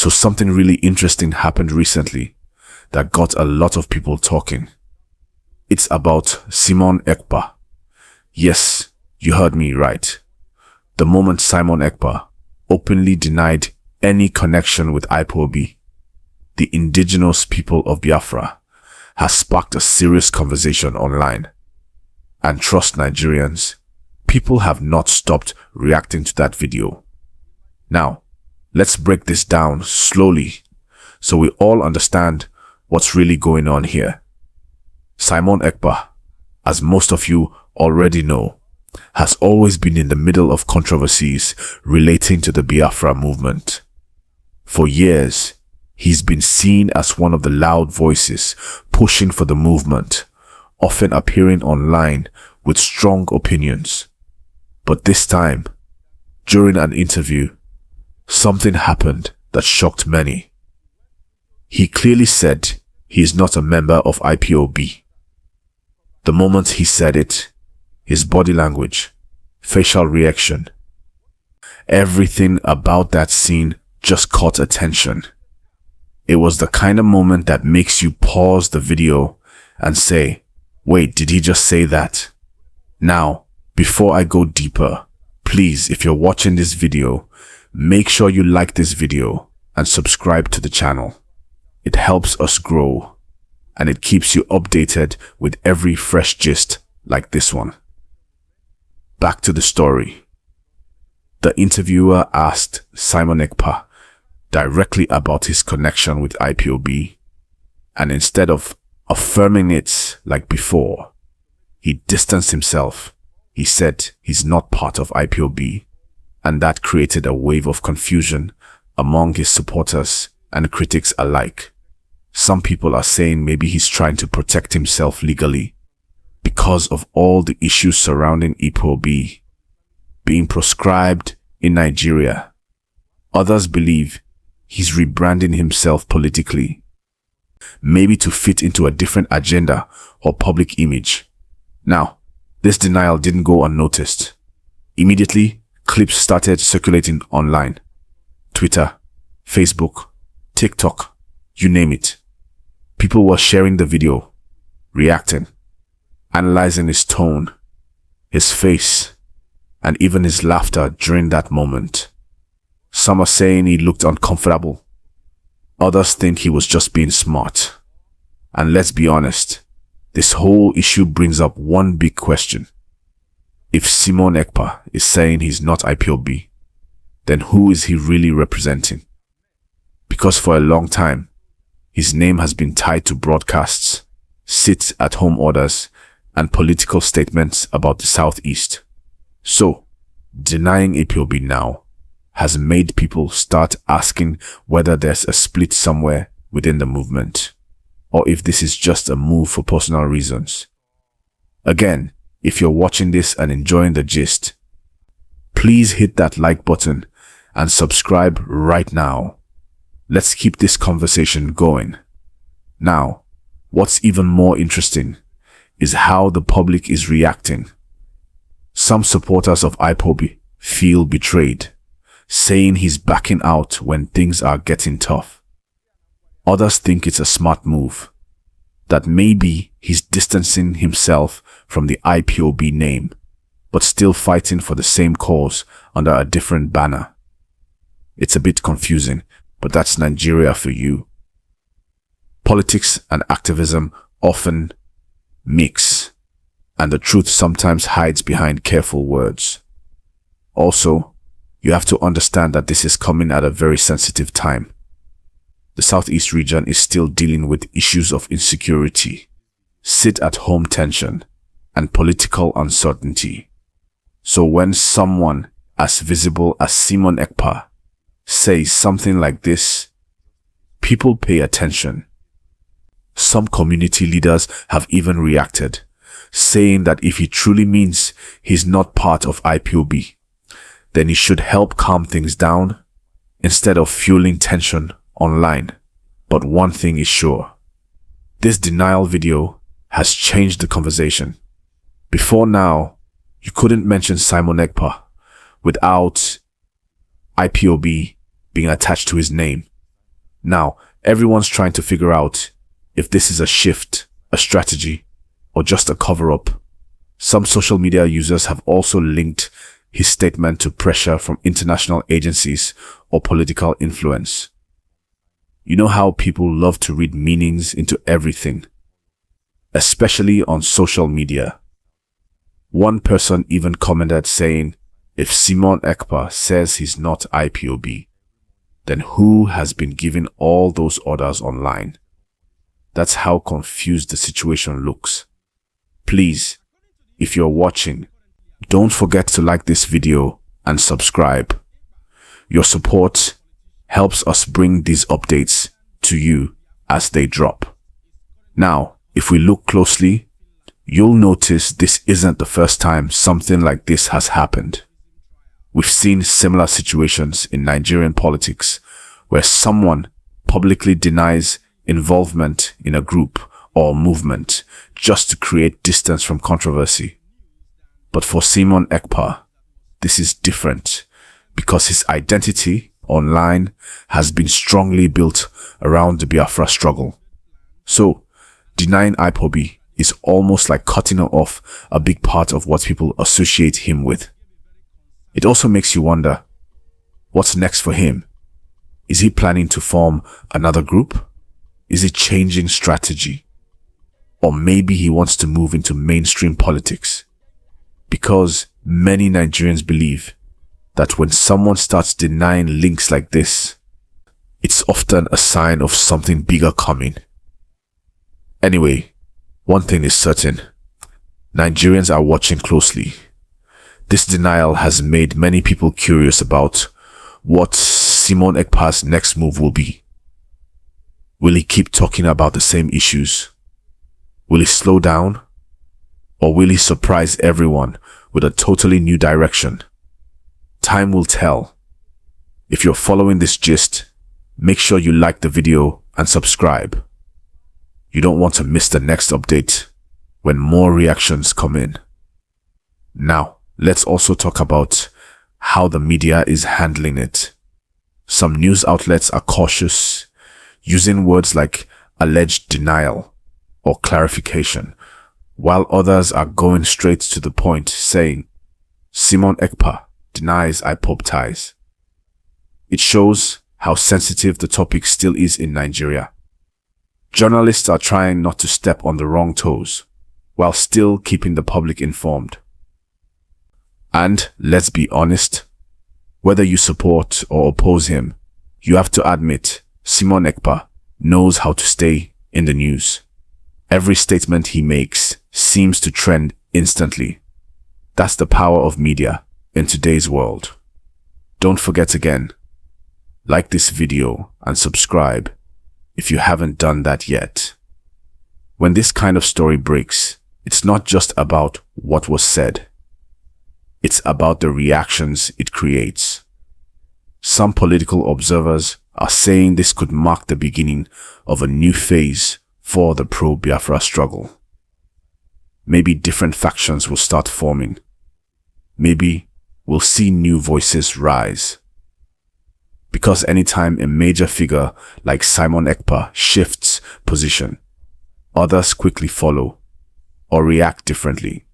So something really interesting happened recently that got a lot of people talking. It's about Simon Ekpa. Yes, you heard me right. The moment Simon Ekpa openly denied any connection with IPOB, the indigenous people of Biafra, has sparked a serious conversation online. And trust Nigerians, people have not stopped reacting to that video. Now, let's break this down slowly so we all understand what's really going on here. Simon Ekpa, as most of you already know, has always been in the middle of controversies relating to the Biafra movement. For years, he's been seen as one of the loud voices pushing for the movement, often appearing online with strong opinions. But this time, during an interview, something happened that shocked many. He clearly said he is not a member of IPOB. The moment he said it, his body language, facial reaction, everything about that scene just caught attention. It was the kind of moment that makes you pause the video and say, wait, did he just say that? Now, before I go deeper, please, if you're watching this video, make sure you like this video and subscribe to the channel. It helps us grow and it keeps you updated with every fresh gist like this one. Back to the story. The interviewer asked Simon Ekpa directly about his connection with IPOB, and instead of affirming it like before, he distanced himself. He said he's not part of IPOB, and that created a wave of confusion among his supporters and critics alike. Some people are saying maybe he's trying to protect himself legally because of all the issues surrounding IPOB being proscribed in Nigeria. Others believe he's rebranding himself politically, maybe to fit into a different agenda or public image. Now, this denial didn't go unnoticed. Immediately, clips started circulating online. Twitter, Facebook, TikTok, you name it. People were sharing the video, reacting, analyzing his tone, his face, and even his laughter during that moment. Some are saying he looked uncomfortable. Others think he was just being smart. And let's be honest, this whole issue brings up one big question. If Simon Ekpa is saying he's not IPOB, then who is he really representing? Because for a long time, his name has been tied to broadcasts, sit-at-home orders, and political statements about the Southeast. So, denying IPOB now has made people start asking whether there's a split somewhere within the movement, or if this is just a move for personal reasons. Again, if you're watching this and enjoying the gist, please hit that like button and subscribe right now. Let's keep this conversation going. Now, what's even more interesting is how the public is reacting. Some supporters of IPOB feel betrayed, saying he's backing out when things are getting tough. Others think it's a smart move, that maybe he's distancing himself from the IPOB name, but still fighting for the same cause under a different banner. It's a bit confusing, but that's Nigeria for you. Politics and activism often mix, and the truth sometimes hides behind careful words. Also, you have to understand that this is coming at a very sensitive time. The Southeast region is still dealing with issues of insecurity, sit-at-home tension, and political uncertainty. So when someone as visible as Simon Ekpa says something like this, people pay attention. Some community leaders have even reacted, saying that if he truly means he's not part of IPOB, then he should help calm things down instead of fueling tension online. But one thing is sure, this denial video has changed the conversation. Before now, you couldn't mention Simon Ekpa without IPOB being attached to his name. Now, everyone's trying to figure out if this is a shift, a strategy, or just a cover-up. Some social media users have also linked his statement to pressure from international agencies or political influence. You know how people love to read meanings into everything, especially on social media. One person even commented saying, if Simon Ekpa says he's not IPOB, then who has been giving all those orders online? That's how confused the situation looks. Please, if you're watching, don't forget to like this video and subscribe. Your support helps us bring these updates to you as they drop. Now, if we look closely, you'll notice this isn't the first time something like this has happened. We've seen similar situations in Nigerian politics where someone publicly denies involvement in a group or movement just to create distance from controversy. But for Simon Ekpa, this is different because his identity online has been strongly built around the Biafra struggle. So, denying IPOB is almost like cutting off a big part of what people associate him with. It also makes you wonder, what's next for him? Is he planning to form another group? Is he changing strategy? Or maybe he wants to move into mainstream politics? Because many Nigerians believe that when someone starts denying links like this, it's often a sign of something bigger coming. Anyway, one thing is certain. Nigerians are watching closely. This denial has made many people curious about what Simon Ekpa's next move will be. Will he keep talking about the same issues? Will he slow down? Or will he surprise everyone with a totally new direction? Time will tell. If you're following this gist, make sure you like the video and subscribe. You don't want to miss the next update when more reactions come in. Now, let's also talk about how the media is handling it. Some news outlets are cautious, using words like alleged denial or clarification, while others are going straight to the point, saying, Simon Ekpa denies IPOB ties. It shows how sensitive the topic still is in Nigeria. Journalists are trying not to step on the wrong toes, while still keeping the public informed. And let's be honest, whether you support or oppose him, you have to admit Simon Ekpa knows how to stay in the news. Every statement he makes seems to trend instantly. That's the power of media in today's world. Don't forget again, like this video and subscribe if you haven't done that yet. When this kind of story breaks, it's not just about what was said. It's about the reactions it creates. Some political observers are saying this could mark the beginning of a new phase for the pro-Biafra struggle. Maybe different factions will start forming. Maybe we'll see new voices rise. Because anytime a major figure like Simon Ekpa shifts position, others quickly follow or react differently.